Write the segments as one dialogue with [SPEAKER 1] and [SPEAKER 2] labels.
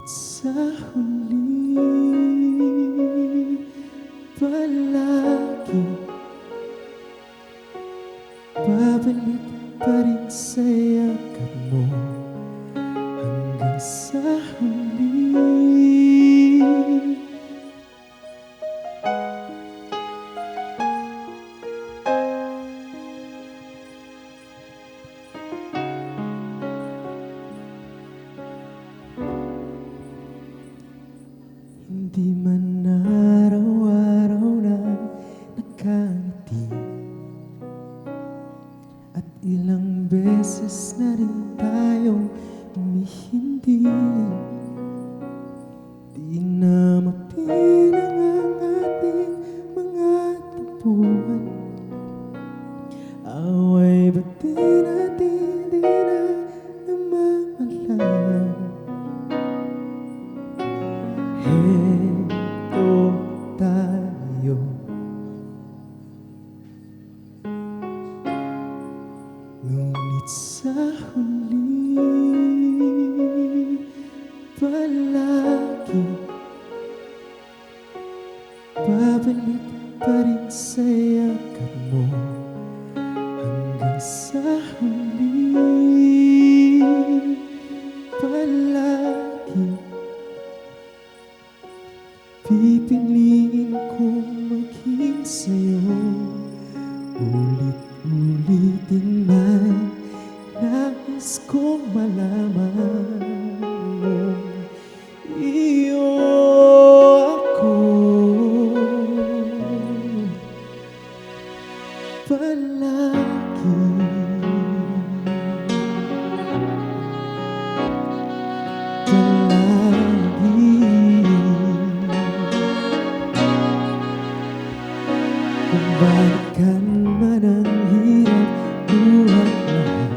[SPEAKER 1] Ngunit sa huli palagi babalik pa rin sa yakap mo hanggang sa huli. Hindi man araw-araw na nakangiti at ilang beses na rin tayong humihindi. Di na mapilang ang ating mga tampuhan. Away ba't di natin namamalayan? Heto tayo, ngunit sa huli palagi babalik pa rin sa yakap mo hanggang sa huli. Palagi pipiliin kong maging sa'yo, ulit-ulitin man nais kong malaman mo iyo ako. Palagi kung balikan man ang hirap buhat lahat,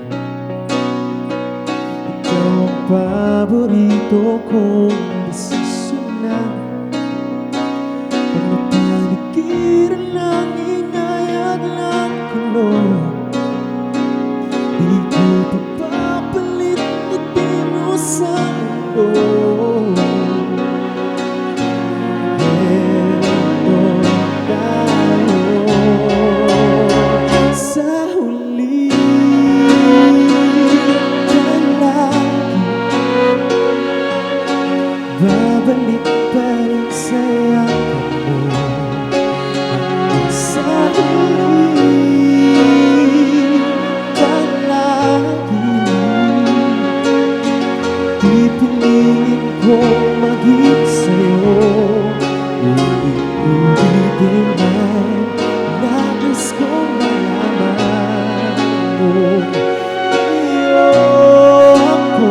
[SPEAKER 1] ikaw ang paborito kong desisyonan. Pagpapaligiran ng ingay at ng kulong, di ko papapalit ngiti mo sa mundo. Babalik pa rin sa yakap mo hanggang sa huli. Palagi pipiliin kong maging sa'yo, ulit-ulitin man nais kong malaman mo iyo ako.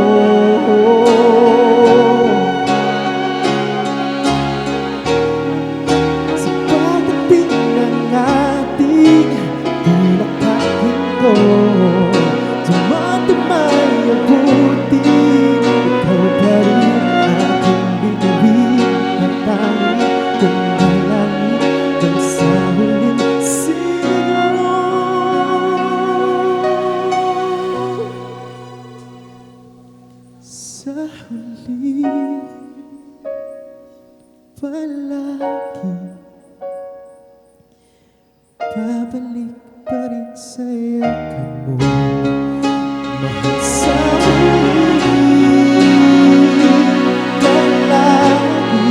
[SPEAKER 1] Tumatamay ang buti, ikaw pa rin aking bituin at tanging kong dalangin hanggang sa huling sigaw. Sa huli palagi babalik pa rin sa yakap mo. Mahal sa huli palagi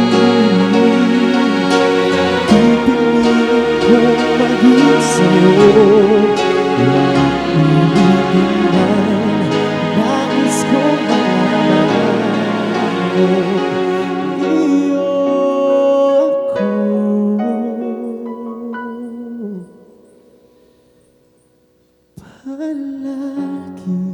[SPEAKER 1] pipiliin kong maging sa'yo, ulit-ulitin man nais kong malaman mo iyo ako. Palagi